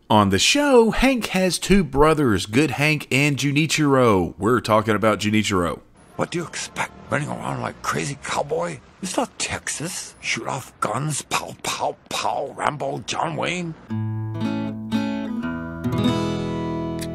On the show, Hank has two brothers, Good Hank and Junichiro. We're talking about Junichiro. What do you expect? Running around like crazy cowboy? It's not Texas. Shoot off guns, pow, pow, pow, Rambo, John Wayne.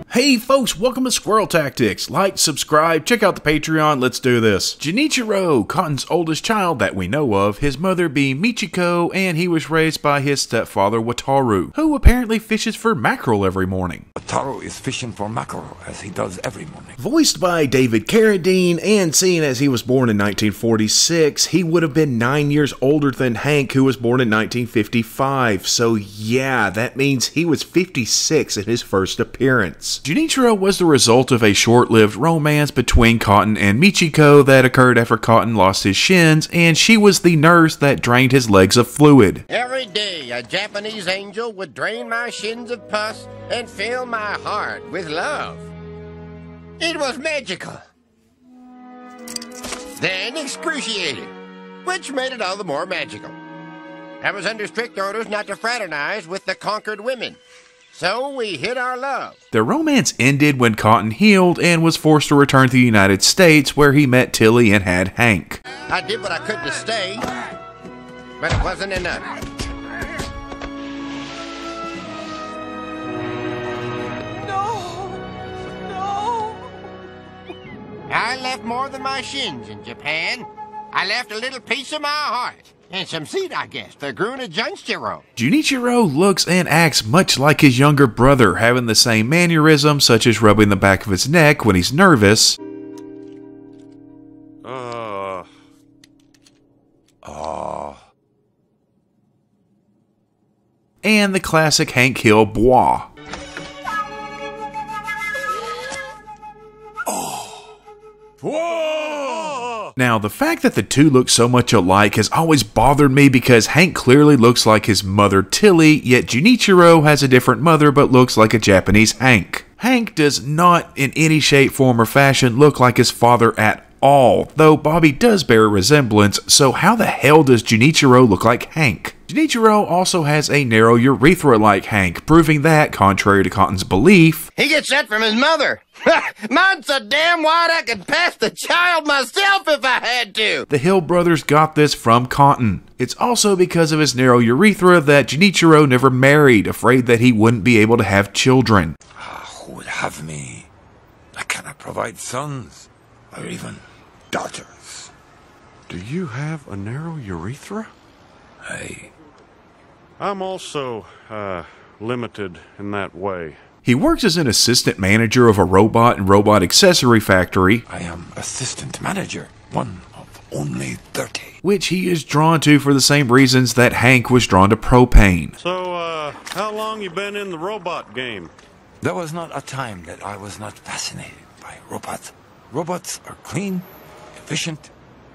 Hey folks, welcome to Squirrel Tactics. Like, subscribe, check out the Patreon, let's do this. Junichiro, Cotton's oldest child that we know of, his mother being Michiko, and he was raised by his stepfather Wataru, who apparently fishes for mackerel every morning. Wataru is fishing for mackerel, as he does every morning. Voiced by David Carradine, and seeing as he was born in 1946, he would have been 9 years older than Hank, who was born in 1955. So yeah, that means he was 56 in his first appearance. Junichiro was the result of a short-lived romance between Cotton and Michiko that occurred after Cotton lost his shins, and she was the nurse that drained his legs of fluid. Every day a Japanese angel would drain my shins of pus and fill my heart with love. It was magical. Then excruciating, which made it all the more magical. I was under strict orders not to fraternize with the conquered women. So we hid our love. Their romance ended when Cotton healed and was forced to return to the United States, where he met Tilly and had Hank. I did what I could to stay, but it wasn't enough. No! I left more than my shins in Japan. I left a little piece of my heart. And some seed, I guess, that grew in a Junichiro. Junichiro looks and acts much like his younger brother, having the same mannerisms such as rubbing the back of his neck when he's nervous. And the classic Hank Hill bois. Whoa! Now, the fact that the two look so much alike has always bothered me because Hank clearly looks like his mother Tilly, yet Junichiro has a different mother but looks like a Japanese Hank. Hank does not in any shape, form, or fashion look like his father at all, though Bobby does bear a resemblance, so how the hell does Junichiro look like Hank? Junichiro also has a narrow urethra like Hank, proving that, contrary to Cotton's belief, he gets that from his mother. Mine's so damn wide I could pass the child myself if I had to. the Hill brothers got this from Cotton. It's also because of his narrow urethra that Junichiro never married, afraid that he wouldn't be able to have children. Who would have me? I cannot provide sons, or even daughters. Do you have a narrow urethra? I'm also, limited in that way. He works as an assistant manager of a robot and robot accessory factory, I am assistant manager, one of only 30. which he is drawn to for the same reasons that Hank was drawn to propane. So, how long you been in the robot game? There was not a time that I was not fascinated by robots. Robots are clean, efficient,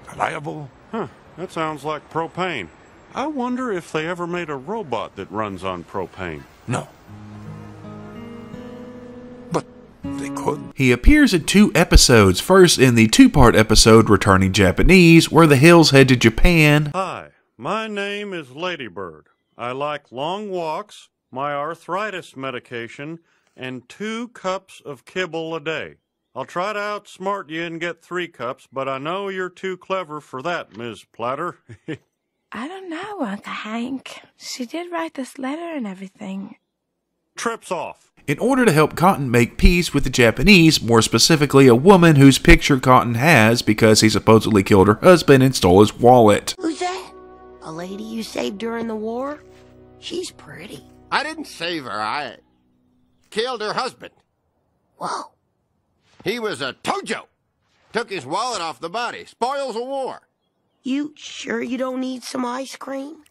reliable. Huh, that sounds like propane. I wonder if they ever made a robot that runs on propane. No. But they could. He appears in 2 episodes, first in the 2-part episode Returning Japanese, where the Hills head to Japan, Hi, my name is Ladybird. I like long walks, my arthritis medication, and 2 cups of kibble a day. I'll try to outsmart you and get 3 cups, but I know you're too clever for that, Ms. Platter. I don't know, Uncle Hank. She did write this letter and everything. Trips off. in order to help Cotton make peace with the Japanese, more specifically a woman whose picture Cotton has because he supposedly killed her husband and stole his wallet. Who's that? A lady you saved during the war? She's pretty. I didn't save her. I killed her husband. Whoa. He was a Tojo. Took his wallet off the body. Spoils of war. You sure you don't need some ice cream?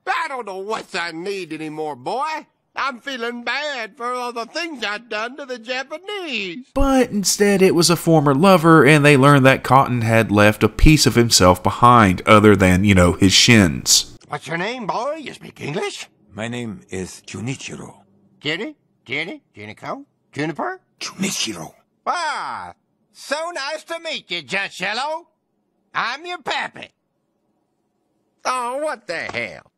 I don't know what I need anymore, boy. I'm feeling bad for all the things I've done to the Japanese. But instead it was a former lover, and they learned that Cotton had left a piece of himself behind, other than, his shins. What's your name, boy? You speak English? My name is Junichiro. Jenny? Junico? Juniper? Junichiro. Ah, so nice to meet you, Jushello. I'm your pappy. Oh, what the hell?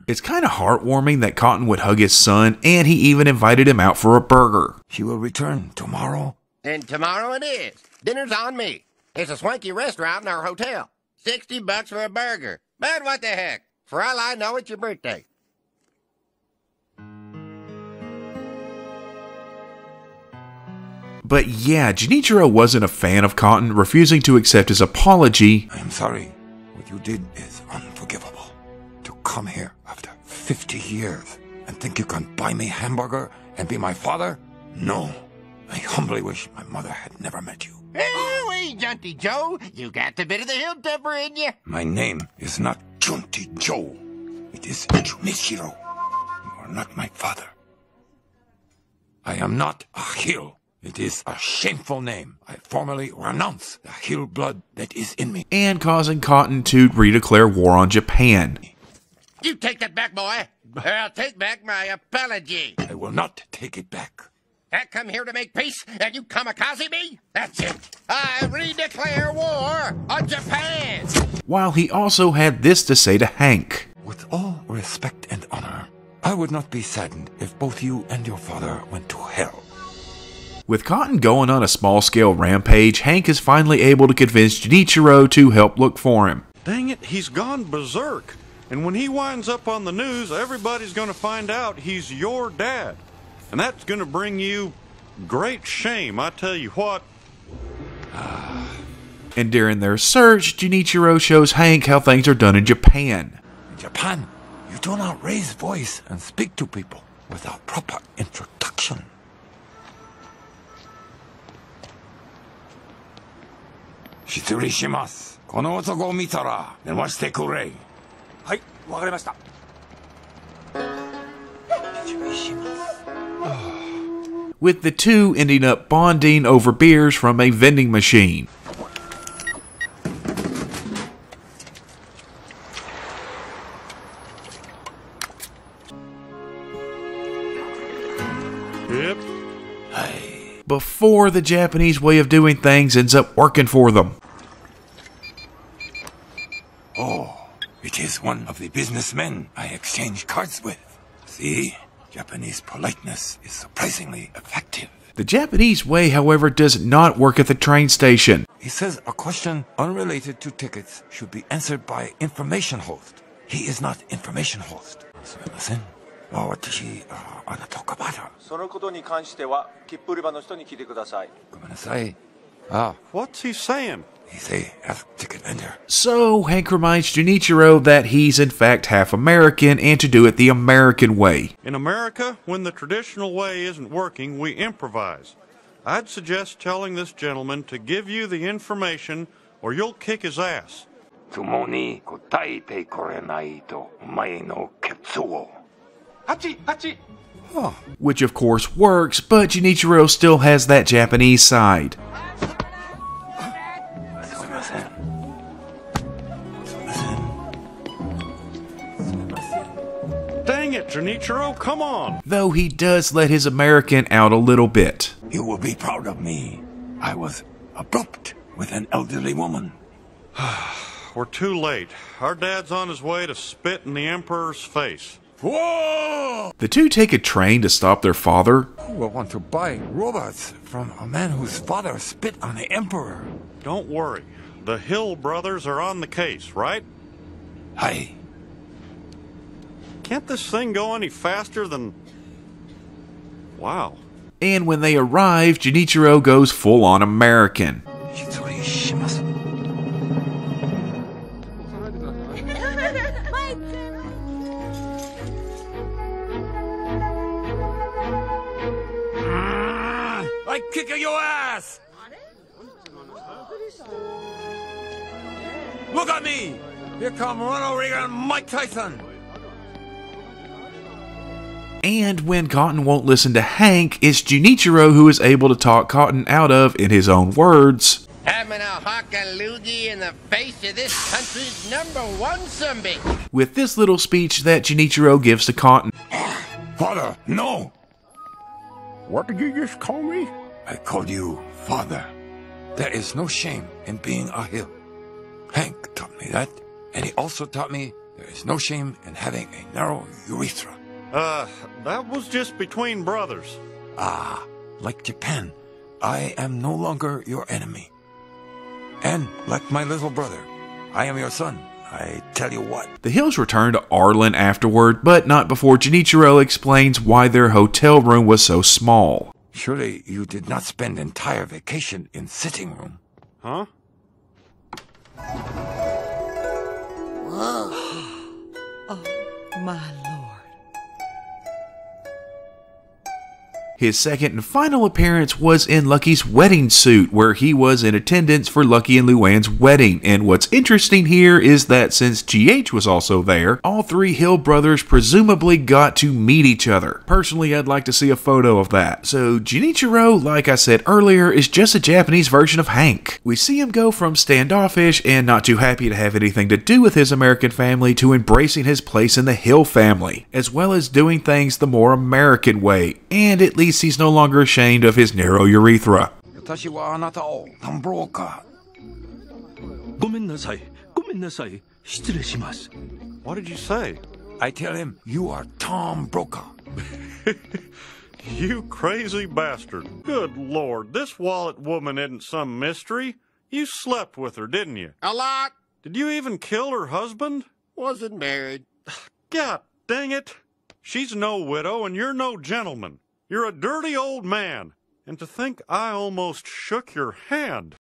It's kind of heartwarming that Cotton would hug his son, and he even invited him out for a burger. She will return tomorrow. And tomorrow it is. Dinner's on me. It's a swanky restaurant in our hotel. $60 for a burger. But what the heck? For all I know, it's your birthday. But yeah, Junichiro wasn't a fan of Cotton, refusing to accept his apology. I am sorry. What you did is unforgivable. To come here after 50 years and think you can buy me hamburger and be my father? No. I humbly wish my mother had never met you. Hey, Junty Joe, you got the bit of the hill temper in you. My name is not Junty Joe. It is Junichiro. You are not my father. I am not a hill. It is a shameful name. I formally renounce the hill blood that is in me. And causing Cotton to redeclare war on Japan. You take that back, boy. Or I'll take back my apology. I will not take it back. I come here to make peace, and you kamikaze me? That's it. I redeclare war on Japan. While he also had this to say to Hank. With all respect and honor, I would not be saddened if both you and your father went to hell. With Cotton going on a small-scale rampage, Hank is finally able to convince Junichiro to help look for him. Dang it, he's gone berserk. And when he winds up on the news, everybody's going to find out he's your dad. And that's going to bring you great shame, I tell you what. And during their search, Junichiro shows Hank how things are done in Japan. In Japan, you do not raise voice and speak to people without proper introduction. Shitsurishimasu. この男を見たら電話してくれ。はい、わかりました。With the two ending up bonding over beers from a vending machine. Yep. Before the Japanese way of doing things ends up working for them. Oh, it is one of the businessmen I exchange cards with. See, Japanese politeness is surprisingly effective. The Japanese way, however, does not work at the train station. He says a question unrelated to tickets should be answered by information host. He is not information host. すみません。私、あなたがまだ。そのことに関しては、切符売り場の人に聞いてください。ごめんなさい。What's he saying? He's a ticket vendor. So, Hank reminds Junichiro that he's in fact half American and to do it the American way. In America, when the traditional way isn't working, we improvise. I'd suggest telling this gentleman to give you the information or you'll kick his ass. 質問に答えてくれないと、お前のケツを。Which of course works, but Junichiro still has that Japanese side. Dang it, Junichiro, come on! Though he does let his American out a little bit. You will be proud of me. I was abrupt with an elderly woman. We're too late. Our dad's on his way to spit in the Emperor's face. Whoa! The two take a train to stop their father. Who will want to buy robots from a man whose father spit on the Emperor? Don't worry. The Hill brothers are on the case, right? Hi. Can't this thing go any faster than... Wow. And when they arrive, Junichiro goes full-on American. I kick your ass! Look at me! Here come Ronald Reagan and Mike Tyson! And when Cotton won't listen to Hank, it's Junichiro who is able to talk Cotton out of, in his own words, having a hawk a loogie in the face of this country's #1 sumbitch. with this little speech that Junichiro gives to Cotton. Father, no! What did you just call me? I called you father. There is no shame in being a hill. Hank taught me that, and he also taught me There is no shame in having a narrow urethra. That was just between brothers. Ah, like Japan, I am no longer your enemy. And like my little brother, I am your son. I tell you what. The Hills return to Arlen afterward, but not before Junichiro explains why their hotel room was so small. Surely you did not spend entire vacation in sitting room. Huh? Whoa. Oh, my Lord. His second and final appearance was in Lucky's wedding suit, where he was in attendance for Lucky and Luann's wedding. And what's interesting here is that since GH was also there, all three Hill brothers presumably got to meet each other. Personally, I'd like to see a photo of that. So Junichiro, like I said earlier, is just a Japanese version of Hank. We see him go from standoffish and not too happy to have anything to do with his American family to embracing his place in the Hill family, as well as doing things the more American way, and at least he's no longer ashamed of his narrow urethra. 私はあなたを田んぼか。ごめんなさい。ごめんなさい。失礼します。What did you say? I tell him, you are Tom Brokaw. You crazy bastard. Good Lord, this wallet woman isn't some mystery. You slept with her, didn't you? A lot. Did you even kill her husband? Wasn't married. God dang it. She's no widow and you're no gentleman. You're a dirty old man. And to think I almost shook your hand.